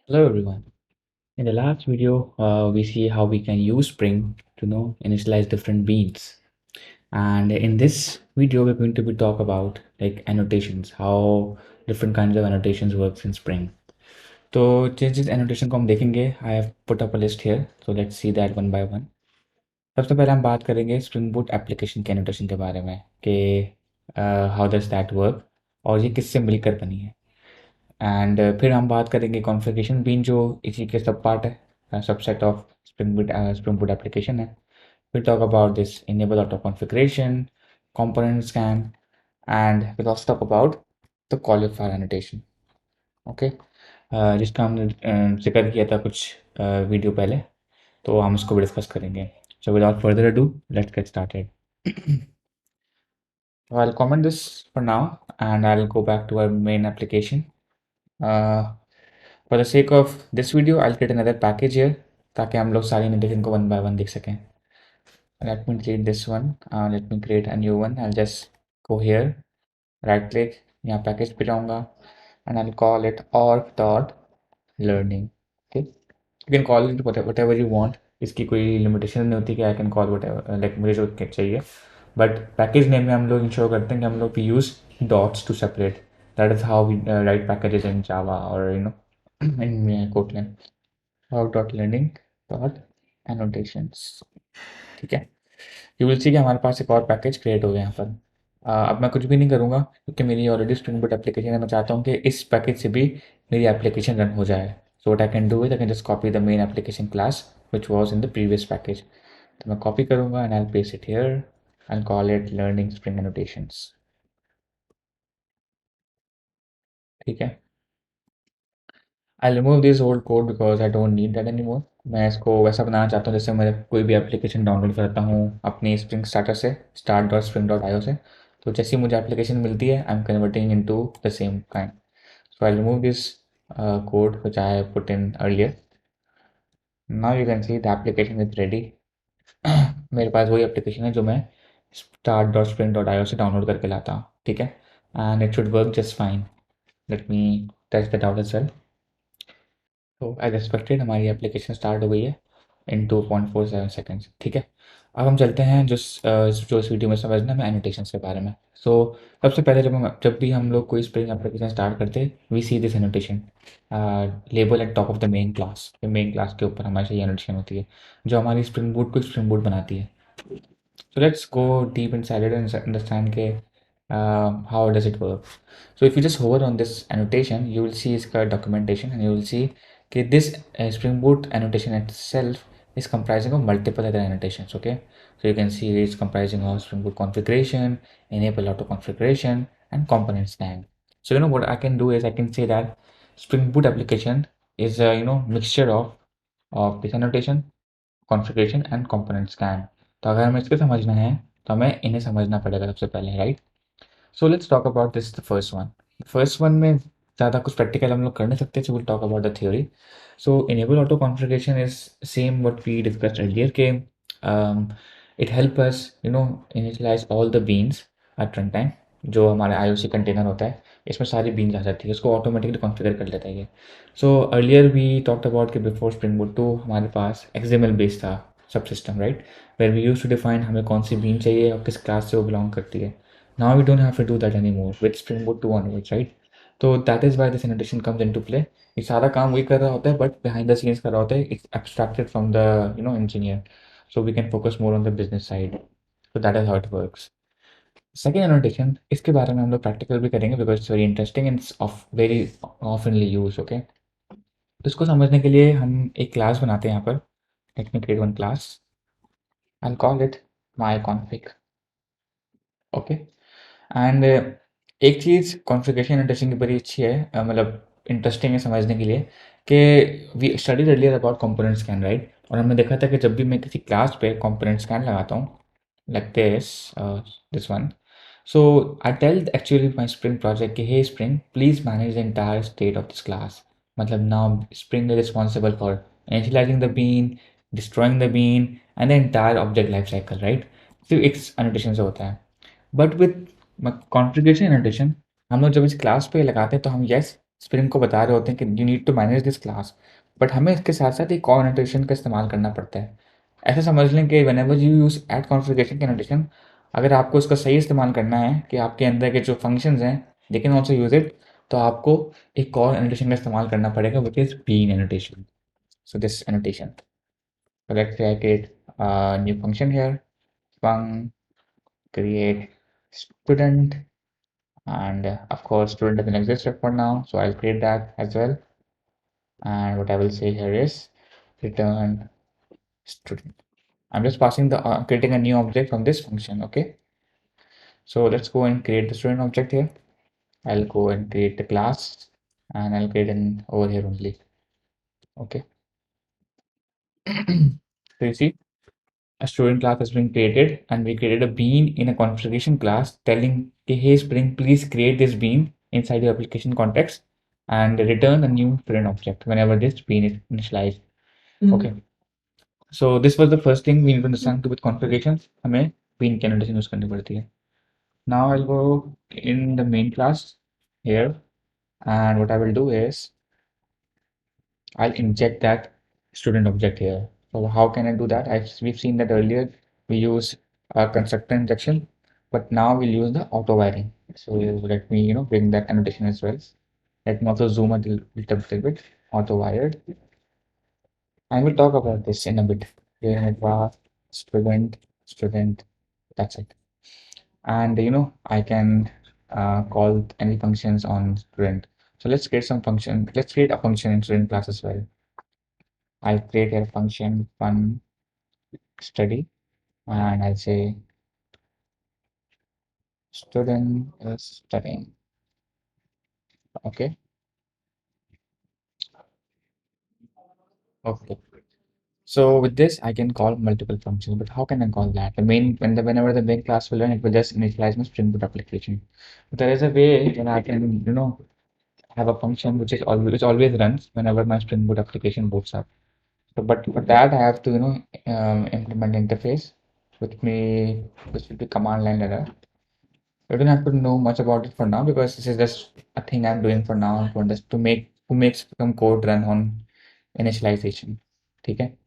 Hello everyone. In the last video, we see how we can use Spring to initialize different beans. And in this video, we're going to be talk about like annotations, how different kinds of annotations works in Spring. तो जिस annotation को हम देखेंगे, I have put up a list here. So let's see that one by one. सबसे पहले हम बात करेंगे Spring Boot एप्लीकेशन के annotation के बारे में कि how does that work और ये किससे मिलकर बनी है. एंड फिर हम बात करेंगे कॉन्फ़िगरेशन बीन जो इसी के सब पार्ट है subset of Spring Boot application है. फिर talk about this enable auto configuration component scan and will also talk about the qualifier annotation. Okay, जिसका हमने जिक्र किया था कुछ वीडियो पहले, तो हम उसको भी डिस्कस करेंगे. So without further ado let's get started. I'll comment this for now and I'll go back to our main application. uh, For the sake of this video, I'll create another package here ताकि हम लोग सारी notification को one by one देख सकें. Let me create this one. Let me create a new one. I'll just go here, right click, यहाँ package पे जाऊँगा and I'll call it org.learning. Okay, you can call it whatever you want. इसकी कोई limitation नहीं होती कि I can call whatever like मुझे जो चाहिए. बट पैकेज नेम में हम लोग इंश्योर करते हैं कि हम लोग भी use dots to separate. That is how we write packages in Java और in Kotlin. org.learning.annotations. ठीक है, यू विल सी कि हमारे पास एक और पैकेज क्रिएट हो गया यहाँ पर. अब मैं कुछ भी नहीं करूँगा क्योंकि मेरी ऑलरेडी स्प्रिंग बूट एप्लीकेशन है. मैं चाहता हूँ कि इस पैकेज से भी मेरी एप्लीकेशन रन हो जाए. So what I can do is I can just copy the main application class which was in the previous package. तो मैं कॉपी करूँगा and I paste it here and call it learning spring annotations. ठीक है, आई remove this old code because I don't need that any मोर. मैं इसको वैसा बनाना चाहता हूँ जैसे मैं कोई भी एप्लीकेशन डाउनलोड करता हूँ अपनी स्प्रिंग स्टार्टर से, start.spring.io से. तो जैसे ही मुझे एप्लीकेशन मिलती है I am converting into the same kind. So I remove this code which I have put in earlier. Now you can see the application is ready. मेरे पास वही application है जो मैं start.spring.io से डाउनलोड करके लाता हूँ. ठीक है, and it should work just fine. Let me test that out as well. तो एज एक्सपेक्टेड हमारी एप्लीकेशन स्टार्ट हो गई है इन 2.47 सेकेंड्स. ठीक है, अब हम चलते हैं जो इस वीडियो में समझना है एनोटेशंस के बारे में. सो सबसे पहले जब भी हम लोग कोई स्प्रिंग एप्लीकेशन स्टार्ट करते हैं we see this annotation label at top of the main class. Main class के ऊपर हमारी ये एनोटेशन होती है जो हमारी स्प्रिंग बूट को स्प्रिंग बूट बनाती है. So let's go deep inside it and understand how does it work. So if you just hover on this annotation, you will see its documentation and you will see that this Spring Boot annotation itself is comprising of multiple other annotations. Okay, so you can see it's comprising of Spring Boot configuration, enable auto configuration, and component scan. So what I can do is I can say that Spring Boot application is a mixture of this annotation, configuration and component scan. तो अगर हमें इसको समझना है तो हमें इन्हें समझना पड़ेगा सबसे पहले, right. So let's talk about this the first one. First one में ज़्यादा कुछ प्रैक्टिकल हम लोग कर नहीं सकते, so will talk about the theory. So enable auto configuration is same what we discussed earlier के it help us initialize all the beans at run time. जो हमारा IOC कंटेनर होता है इसमें सारी बीन्स आ जाती है, उसको ऑटोमेटिकली कॉन्फ़िगर कर लेता है ये. So earlier we talked about कि बिफोर स्प्रिंग बूट 2 हमारे पास XML बेस्ड था सब system, right, where we use to define हमें कौन सी बीन चाहिए और किस क्लास से वो बिलोंग करती है. Now we don't have to do that any more with Spring boot 2 onwards, right. तो that is why this annotation comes in to play. ये सारा काम वही कर रहा होता है बट बिहाइंड द सीन्स कर रहा होता है. It's abstracted from the engineer, so we can focus more on the business side. So that is how it works. Second annotation, इसके बारे में हम लोग प्रैक्टिकल भी करेंगे because it's very interesting and of very oftenly use. Okay, तो इसको समझने के लिए हम एक क्लास बनाते हैं यहाँ पर. Let me create one class and call it my config. Okay, and एक चीज़ कॉन्फ़िगरेशन एंड की बड़ी अच्छी है, मतलब इंटरेस्टिंग है समझने के लिए कि we studied earlier about component scan, right. और हमने देखा था कि जब भी मैं किसी क्लास पे कंपोनेंट स्कैन लगाता हूँ like this one, so I tell actually my Spring project कि hey Spring, please manage the entire state of this class. मतलब now Spring is responsible for initializing the bean, destroying the bean and the entire object life cycle, right. सिर्फ एक annotation से होता है. But with configuration annotation हम लोग जब इस क्लास पे लगाते हैं तो हम यस स्प्रिंग को बता रहे होते हैं कि you need to manage this class, but हमें इसके साथ साथ एक और एनोटेशन का इस्तेमाल करना पड़ता है। ऐसा समझ लें कि whenever you use add configuration के एनोटेशन, अगर आपको इसका सही इस्तेमाल करना है कि आपके अंदर के जो फंक्शंस हैं they can also use it, तो आपको एक और एनोटेशन का इस्तेमाल करना पड़ेगा which is bean annotation. So this annotation, let's say I create new function here, fun create student, and of course student doesn't exist for now, so I'll create that as well. And what I will say here is return student. I'm just passing the creating a new object from this function. Okay, so let's go and create the student object here. I'll go and create the class, and I'll create an over here only. Okay. So you see a student class has been created, and we created a bean in a configuration class telling, okay, hey Spring, please create this bean inside your application context and return a new student object whenever this bean is initialized. Okay, so this was the first thing we need to understand कि with configuration हमें bean की annotation use करनी पड़ती है. Now I'll go in the main class here, and what I will do is I'll inject that student object here. So how can I do that? We've seen that earlier we use a constructor injection, but now we'll use the auto wiring. So let me bring that annotation as well. Let me also zoom a little bit. Auto wired, and we'll talk about this in a bit. Here in advanced student. That's it. And I can call any functions on student. So let's create some function. Let's create a function in student class as well. I'll create a function fun study, and I'll say student is studying. Okay. Okay. So with this, I can call multiple functions, but how can I call that? The main whenever the main class will run, it will just initialize my Spring Boot application. But there is a way that I can have a function which always runs whenever my Spring Boot application boots up. So, but for that, I have to implement interface, which will be command line error. You don't have to know much about it for now because this is just a thing I'm doing for now to understand to make some code run on initialization. Okay.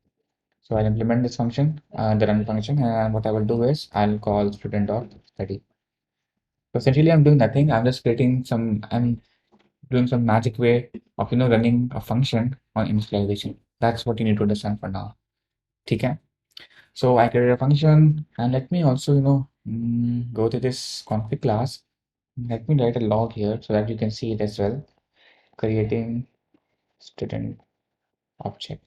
So I'll implement this function, the run function, and what I will do is I'll call student.study. So essentially, I'm doing nothing. I'm doing some magic way of running a function on initialization. That's what you need to understand for now. Okay. So I created a function, and let me also go to this config class. Let me write a log here so that you can see it as well. Creating student object.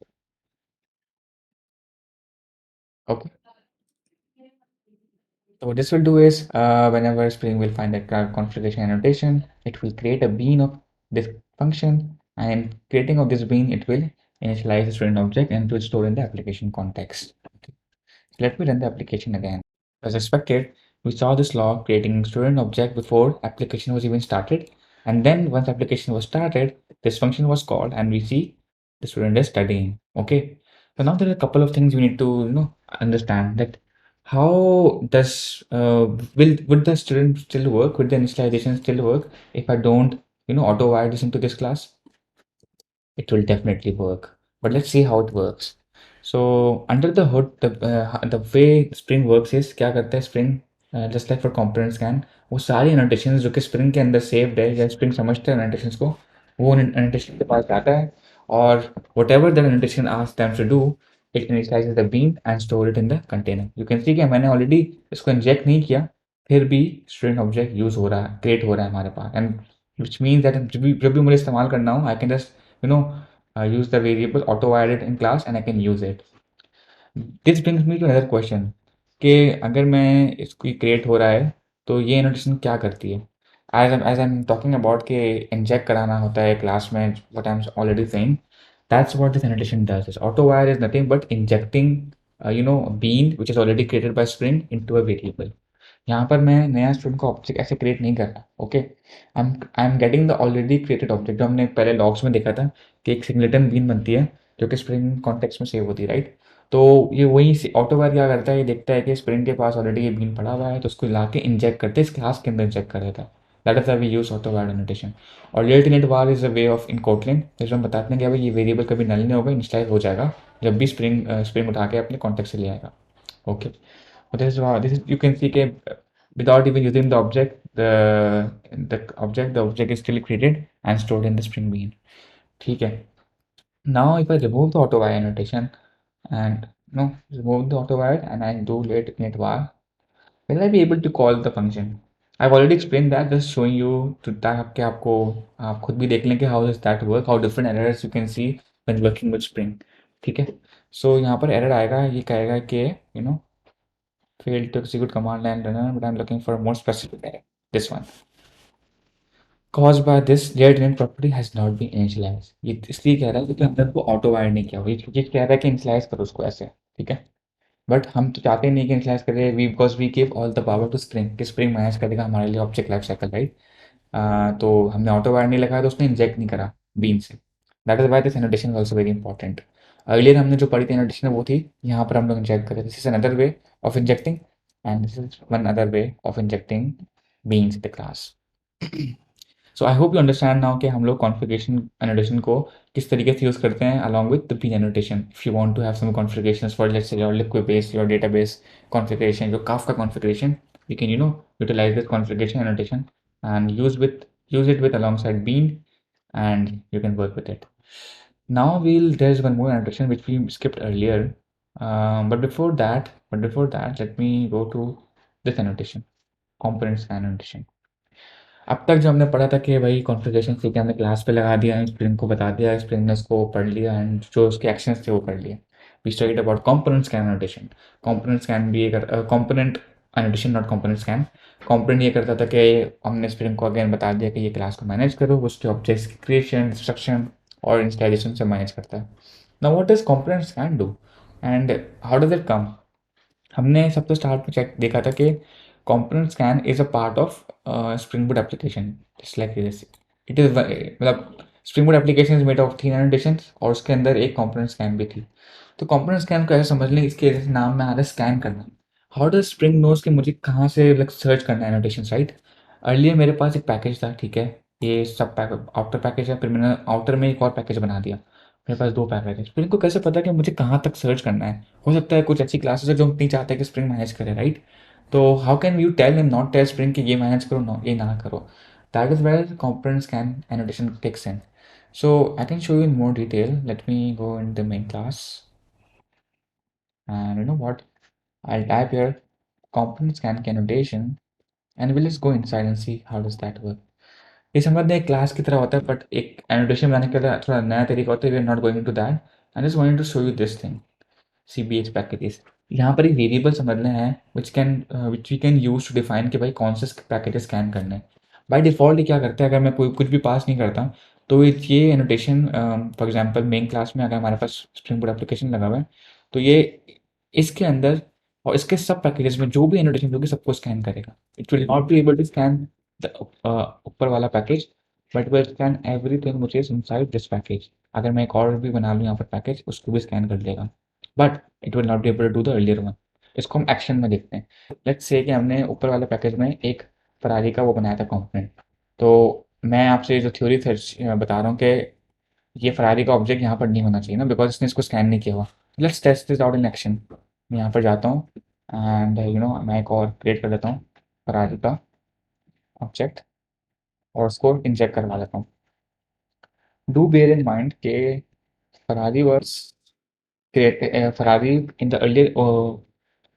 Okay. So what this will do is whenever Spring will find a configuration annotation, it will create a bean of this function, and creating of this bean, it will initialize the student object and it will store in the application context. Okay. So let me run the application again. As expected, we saw this log creating student object before application was even started. And then once application was started, this function was called and we see the student is studying. Okay. So now there are a couple of things we need to understand that how does would the student still work? Would the initialization still work if I don't auto wire this into this class? It will definitely work, but let's see how it works. So under the hood, the way Spring works is क्या करता है Spring, just like for component scan, वो सारी annotations जो कि Spring के अंदर saved है या Spring समझता है annotations को, वो annotation के पास जाता है और whatever the annotation asks them to do, it initializes the bean and store it in the container. You can see कि मैंने already इसको inject नहीं किया, फिर भी student object use हो रहा है, create हो रहा है हमारे पास, and which means that जब भी मुझे इस्तेमाल करना हो, I can just use the variable auto wired in class and I can use it. This brings me to another question कि अगर मैं इसको क्रिएट हो रहा है तो ये एनोटेशन क्या करती है? As I'm talking about कि इंजेक्ट कराना होता है क्लास में, what I'm already saying, that's what this annotation does. Is auto wire is nothing but injecting a bean which is already created by Spring into a variable. यहाँ पर मैं नया student का ऑब्जेक्ट ऐसे क्रिएट नहीं कर रहा. Okay, I am getting the already created object जो हमने पहले लॉग्स में देखा था कि एक सिंगलेटन बीन बनती है जो कि स्प्रिंग कॉन्टेक्स्ट में सेव होती है, राइट? तो ये वही ऑटो वायर क्या करता है, ये देखता है कि स्प्रिंग के पास ऑलरेडी ये बीन पड़ा हुआ है तो उसको ला के इंजेक्ट करते हैं, इस क्लास के अंदर इंजेक्ट कर देता है. That is we use autowire annotation. और lateinit var is a way of in Kotlin, जिसमें हम बताते हैं कि भाई ये वेरिएबल कभी नल नहीं होगा, इनिशियलाइज हो जाएगा जब भी स्प्रिंग उठा के अपने कॉन्टेक्स्ट से ले आएगा। Okay, this is you can see के without even using the object, the object is still created and stored in the string bean। ठीक है। Now if I remove the auto wire annotation and no remove the auto wire and I do let init var, will I be able to call the function? I've already explained that, just showing you to ताकि आपको आप खुद भी देख लें कि how does that work, how different errors you can see when working with Spring। ठीक है। सो यहाँ पर एरर आएगा, ये कहेगा कि failed to execute command line runner, but I'm looking for a more specific error. This one. Caused by this layered init property has not been initialized। ये इसलिए कह रहा है क्योंकि हमने उसको ऑटो वायर नहीं किया हुआ। ये कह रहा है कि इनिशियलाइज करो उसको ऐसे। ठीक है। बट हम तो चाहते नहीं कि इनिशियलाइज करे, we because we give all the power to spring, कि स्प्रिंग मैनेज करेगा हमारे लिए ऑब्जेक्ट लाइफ साइकिल, राइट। तो हमने ऑटो वायर नहीं लगाया तो उसने इंजेक्ट नहीं करा बीन से। That is why this annotation is also very important. Earlier हमने जो पढ़ी थी एनोटेशन वो थी, यहाँ पर हम लोग इंजेक्ट करें, this is another way of injecting and this is one other way of injecting beans in the class. So I hope you understand now कि हम लोग कॉन्फ़िगरेशन एनोटेशन को किस तरीके से यूज़ करते हैं along with the bean annotation. If you want to have some configurations for let's say your liquid base, your database configuration, your Kafka configuration, you can utilize this configuration annotation and use it with alongside bean, and you can work with it. Now there's one more annotation which we skipped earlier, but before that let me go to this annotation, component scan annotation। अब तक जो हमने पढ़ा था कि भाई configuration सीखे हमने क्लास पे लगा दिया, स्प्रिंग को बता दिया, स्प्रिंग ने उसको पढ़ लिया एंड जो उसके एक्शंस थे वो कर लिए। We studied about component scan annotation. Component scan भी component annotation, not component scan. Component ये करता था कि हमने स्प्रिंग को अगेन बता दिया कि ये क्लास को मैनेज करो, उसके ऑब्जेक्ट्स की क्रिएशन, इंस्ट्रक्शन और इंस्टॉलेशन से मैनेज करता है। Now what does component scan do and how does it come? हमने सबसे स्टार्ट में चेक देखा था कि component scan is a part of Spring Boot application, just like this. It is मतलब Spring Boot application is made of 3 annotations और उसके अंदर एक कंपोनेंट स्कैन भी थी। तो कंपोनेंट स्कैन को ऐसे समझ लें, इसके नाम में आ रहा है स्कैन करना। हाउ डज स्प्रिंग नोज कि मुझे कहाँ से लाइक सर्च करना है एनोटेशन, राइट। अर्लियर मेरे पास एक पैकेज था, ठीक है, ये सब आउटर पैकेज है, फिर मैंने आउटर में एक और पैकेज बना दिया, मेरे पास 2 पैकेज है। फिर इनको कैसे पता कि मुझे कहाँ तक सर्च करना है? हो सकता है कुछ ऐसी क्लासेस है जो हम नहीं चाहते कि स्प्रिंग मैनेज करे, राइट। तो how can you tell and not tell spring कि ये मैनेज करो, ये ना करो? That is where component scan annotation takes in. So I can show you in more detail. Let me go in the main class, and you know what? I'll type here component scan annotation, and we'll just go inside and see how does that work. ये समझते हैं class की तरह होता है, but एक annotation बनाने का थोड़ा नया तरीका होता है। We are not going to that, I just wanted to show you this thing. CBH packages, यहाँ पर एक वेरिएबल समझना है which we can use to define कि भाई कौन से पैकेजेस स्कैन करने हैं। बाय डिफ़ॉल्ट ये क्या करता है, अगर मैं कोई कुछ भी पास नहीं करता तो ये annotation, for example main class में अगर हमारे पास स्प्रिंग बूट एप्लीकेशन लगा हुआ है तो ये इसके अंदर और इसके सब पैकेजेस में जो भी एनोटेशन होगी सबको स्कैन करेगा। It will not be able to scan the ऊपर वाला package, but will scan everything which is inside this package. अगर मैं एक और भी बना लूँ यहाँ पर पैकेज, उसको भी स्कैन कर देगा, but it will not be able to do the earlier one. इसको हम एक्शन में देखते हैं। लेट्स से कि हमने ऊपर वाले पैकेज में एक फरारी का वो बनाया था कंपोनेंट। तो मैं आपसे जो थ्योरी बता रहा हूँ कि ये फरारी का ऑब्जेक्ट यहाँ पर नहीं होना चाहिए ना, बिकॉज इसने इसको स्कैन नहीं किया हुआ। Let's test this out in action. मैं यहाँ पर जाता हूँ एंड मैं एक और क्रिएट कर लेता हूँ फरारी का ऑब्जेक्ट और उसको इंजेक्ट करवा लेता हूँ। डू बेयर इन माइंड के Ferrari versus Ferrari in the earlier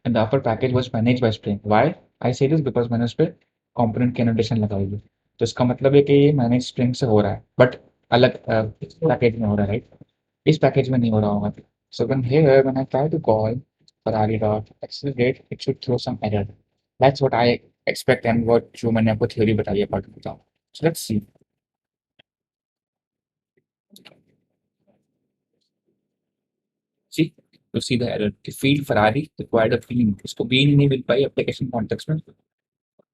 and the upper package was managed by Spring. Why? I say this because मैंने उस पर component की annotation लगाई हुई। तो इसका मतलब है कि ये मैनेज Spring से हो रहा है, बट अलग पैकेज में हो रहा है, राइट। इस पैकेज में नहीं हो रहा होगा। So when I try to call Ferrari dot accelerate, it should throw some error. That's what I expect and what जो मैंने आपको theory बताई है part बताऊँ। So let's see. See, you see the error. The field Ferrari required a bean. इसको bean नहीं मिल पाई application context में,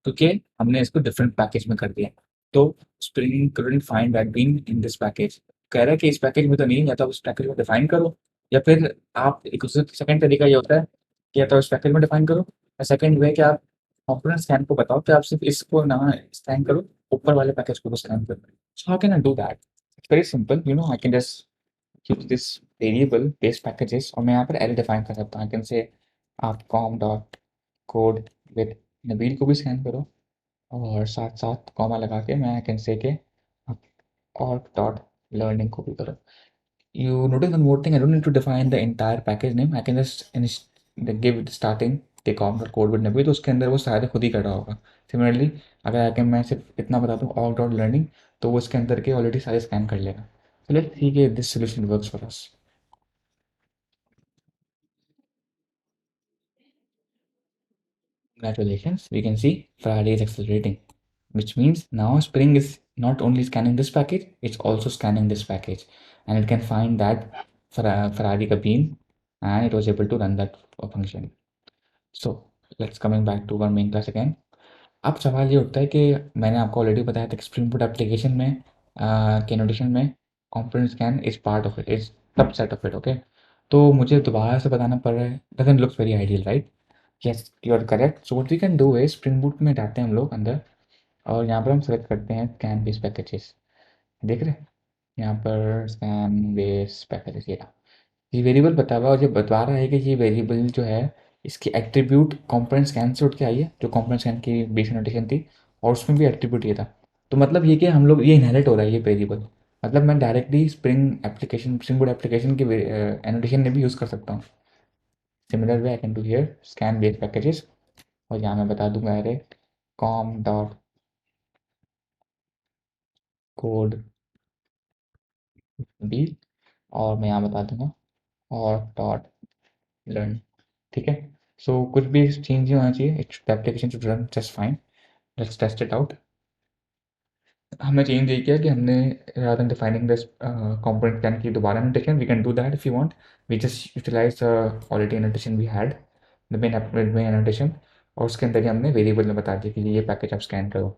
क्योंकि हमने इसको डिफरेंट पैकेज में कर दिया। तो spring couldn't find that bean in this package. कह रहा है कि इस पैकेज में तो नहीं, या तो आप उस पैकेज में डिफाइन करो, या फिर आप एक सेकंड तरीका ये होता है कि या तो इस पैकेज में डिफाइन करो, या सेकंड वे कि आप कंपोनेंट स्कैन को बताओ कि आप सिर्फ इसको ना स्कैन करो ऊपर वाले पैकेज को भी स्कैन करना है। So how can I do that? It's very simple, you know, I can just use this variable base packages और मैं यहाँ पर एरे डिफाइन कर सकता हूँ। आई कैन से आप com dot code with Nabeel को भी स्कैन करो, और साथ साथ कॉमा लगा के मैं आई कैन से के आप और डॉट लर्निंग को भी करो। You notice one more thing, I don't need to define the entire package name. I can just give it starting take off dot code with Nabi, तो उसके अंदर वो शायद खुद ही कर रहा होगा। सिमिलरली अगर आके मैं सिर्फ इतना बता दूँ ऑफ डॉट लर्निंग, तो वो इसके अंदर के ऑलरेडी सारे स्कैन कर लेगा। So let's see कि this solution works for us. Congratulations, we can see Friday is accelerating, which means now Spring is not only scanning this package, it's also scanning this package, and it can find that Ferrari ka bean, and it was able to run that function. So let's coming back to our main class again. अब सवाल ये उठता है कि मैंने आपको already बताया था कि स्प्रिंग बूट एप्लीकेशन में के नोटेशन में component scan is part of it, is subset of it. Okay, तो मुझे दोबारा से बताना पड़ रहा है, doesn't looks very ideal right? Yes, you are correct. So what we can do है, स्प्रिंग बूट में जाते हैं हम लोग अंदर, और यहाँ पर हम सेलेक्ट करते हैं स्कैन बेस पैकेजेस। देख रहे हैं यहाँ पर स्कैन बेस पैकेजेस, ये वेरिएबल बता हुआ है और ये बता रहा है कि ये वेरिएबल जो है इसकी एट्रीब्यूट कंपोनेंट स्कैन से उठ के आई है, जो कंपोनेंट स्कैन की बेस नोटेशन थी, और उसमें भी एट्रीब्यूट ये था। तो मतलब ये कि हम लोग ये इनहेरिट हो रहा है ये वेरिएबल, मतलब मैं डायरेक्टली स्प्रिंग बोर्ड एप्लीकेशन की एनोटेशन में भी यूज़ कर सकता हूँ। Similar way I can do here scan base packages, और यहाँ मैं बता दूंगा अरे कॉम डॉट कोड बी, और मैं यहाँ बता दूंगा और डॉट लर्न। ठीक है, सो कुछ भी चेंज नहीं होना चाहिए, it's the application should run just fine. Let's test it out. हमने चेंज ये किया कि हमने rather than defining this component can की दोबारा annotation, we can do that if you want, we just utilize the already annotation we had, the main annotation, और उसके अंदर ही हमने वेरिएबल में बता दिया कि ये पैकेज आप स्कैन करो।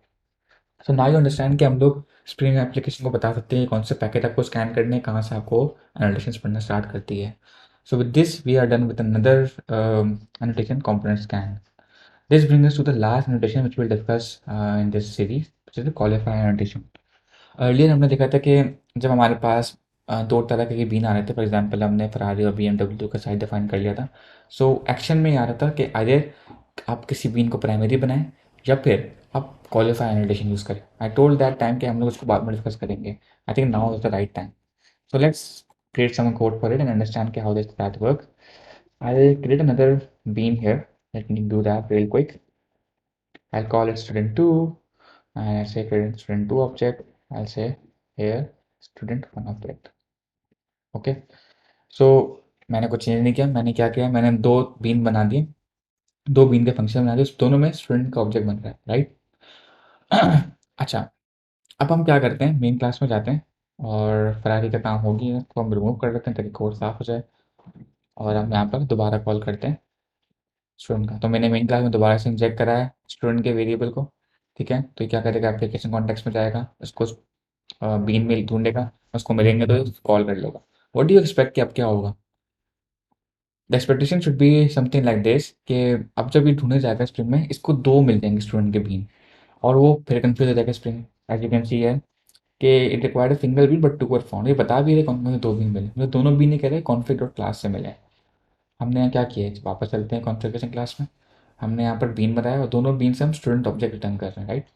सो नाउ यू अंडरस्टैंड कि हम लोग स्प्रिंग एप्लीकेशन को बता सकते हैं कौन से पैकेट आपको स्कैन करने हैं, कहाँ से आपको एनोटेशंस पढ़ना स्टार्ट करती है। So with this we are done with another annotation component scan. This brings us to the last annotation which we'll discuss in this series, which is the qualifier annotation. Earlier हमने देखा था कि जब हमारे पास दो तरह के बीन आ रहे थे, फॉर एग्जांपल हमने फरारी और BMW का साइज डिफाइन कर लिया था। सो एक्शन में ये आ रहा था कि आइदर आप किसी बीन को प्राइमरी बनाएं या फिर आप क्वालिफाई एनोटेशन यूज़ करें। आई टोल्ड दैट टाइम कि हम लोग उसको बाद में डिस्कस करेंगे। I think now is the right time. So let's create some code for it and understand how that works. I'll create another bean here. Let me do that real quick. I'll call it student2, and I'll say create student2 object. I'll say here student1 object. Okay, so मैंने कुछ change नहीं किया, मैंने क्या किया, मैंने दो been बना दिए, दो बीन के फंक्शन बना दिए, उस दोनों में स्टूडेंट का ऑब्जेक्ट बन रहा है राइट। अच्छा, अब हम क्या करते हैं, मेन क्लास में जाते हैं और फरारी का काम होगी तो हम रिमूव कर देते हैं ताकि कोड साफ हो जाए, और हम यहाँ पर दोबारा कॉल करते हैं स्टूडेंट का। तो मैंने मेन क्लास में दोबारा से इंजेक्ट करा है स्टूडेंट के वेरिएबल को। ठीक है, तो ये क्या करेगा, एप्लीकेशन कॉन्टेक्स्ट में जाएगा, उसको बीन में ढूंढेगा, उसको मिलेंगे तो कॉल कर लेगा। व्हाट डू यू एक्सपेक्ट कि अब क्या होगा? The expectation should be something like this कि अब जब ये ढूंढने जाएगा स्प्रिंग में, इसको दो मिल जाएंगे स्टूडेंट के बीन, और वो फिर कंफ्यूज हो जाएगा स्प्रिंग। एज यू कैन सी है कि it required single bean but two were found, ये बता भी रहे कौन कौन से दो बीन मिले, मतलब दोनों बीन नहीं कह रहे कॉन्फिग डॉट क्लास से मिले। हमने यहाँ क्या किया है, वापस चलते हैं कॉन्फ़िगरेशन क्लास में। हमने यहाँ पर बीन बनाया और दोनों बीन से हम स्टूडेंट ऑब्जेक्ट रिटर्न कर रहे हैं राइट।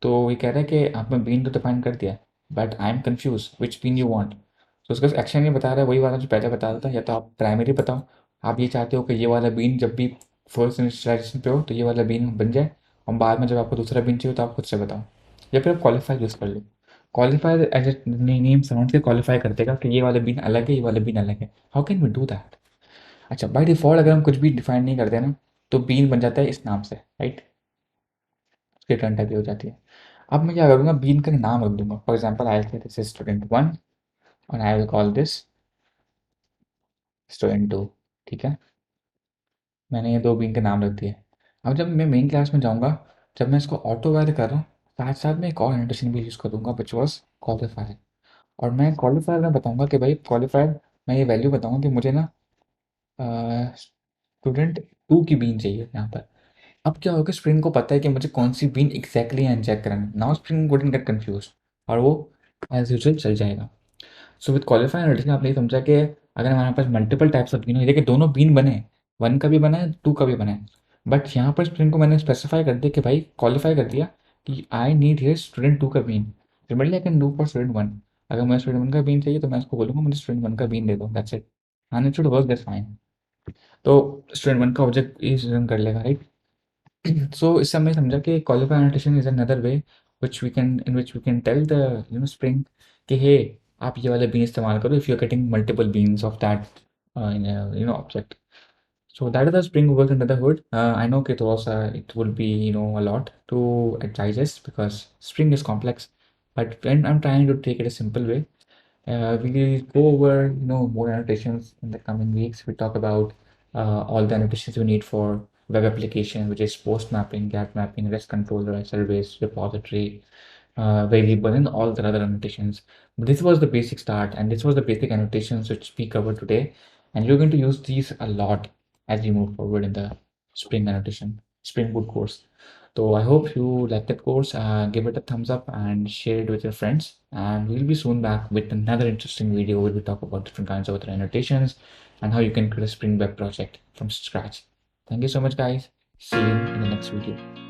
तो ये कह रहा है कि आपने बीन तो डिफाइन कर दिया, but I am confuse which bean you want. तो उसका एक्शन ये बता रहा है वही वाला जो पहले बता रहा था, या तो आप प्राइमरी बताओ, आप ये चाहते हो कि ये वाला बीन जब भी फर्स्ट इनिशियलाइजेशन पे हो तो ये वाला बीन बन जाए, और बाद में जब आपको दूसरा बीन चाहिए तो आप खुद से बताओ, या फिर आप क्वालिफाई यूज़ कर लो। Qualify as a name sound के क्वालिफाई कर देगा कि ये वाला बीन अलग है, ये वाला बीन अलग है। How can we do that? अच्छा, बाय डिफ़ॉल्ट अगर हम कुछ भी डिफाइन नहीं करते ना, तो बीन बन जाता है इस नाम से राइट, उसकी रिटर्न टाइप भी हो जाती है। अब मैं क्या करूँगा, बीन का नाम रख दूंगा, फॉर एग्जाम्पल आई से दिस इज student1 और I will call this student2। ठीक है, मैंने ये दो बीन के नाम रख दिए। अब जब मैं मेन क्लास में जाऊँगा, जब मैं इसको ऑटो वायर कर रहा हूँ, साथ साथ में एक और एनोटेशन भी यूज़ करूँगा विच वॉज क्वालिफायर। और मैं क्वालिफायर में बताऊँगा कि भाई क्वालिफायर, मैं ये वैल्यू बताऊँगा कि मुझे ना स्टूडेंट टू की बीन चाहिए यहाँ पर। अब क्या होगा, स्प्रिंग को पता है कि मुझे कौन सी बीन एग्जैक्टली इंजेक्ट कराना है। Now spring wouldn't get confuse और वो एज यूजुअल चल जाएगा। सो विद क्वालिफाई एनालिटिक्स आपने ये समझा कि अगर हमारे पास मल्टीपल टाइप्स ऑफ बीन हो, देखिए दोनों बीन बने, वन का भी बना है, टू का भी बना है, बट यहाँ पर स्प्रिंग को मैंने स्पेसिफाई कर दिया कि भाई क्वालिफाई कर दिया कि I need here student two का bean, remember I can do for student one. अगर मुझे स्टूडेंट वन का बीन चाहिए तो मैं उसको बोलूँगा मुझे स्टूडेंट वन का बीन दे दो, that's it, and it should work that's fine. तो स्टूडेंट वन का ऑब्जेक्ट इज रन कर लेगा, राइट। So इससे हमने समझा कि qualify annotation is another way which we can in which we can tell the spring कि hey आप ये वाला bean इस्तेमाल करो if you're getting multiple beans of that in a object. So that is the spring works under the hood. I know कि थोड़ा सा it will be a lot to digest because spring is complex, but when I'm trying to take it a simple way, we will go over more annotations in the coming weeks. We talk about all the annotations we need for web application, which is post mapping, gap mapping, REST controller, service, repository, variable, and all the other annotations. But this was the basic start, and this was the basic annotations which we covered today. And you're going to use these a lot as we move forward in the Spring annotation, Spring Boot course. So I hope you like that course. Give it a thumbs up and share it with your friends. And we'll be soon back with another interesting video where we talk about different kinds of other annotations and how you can create a Spring Web project from scratch. Thank you so much, guys. See you in the next video.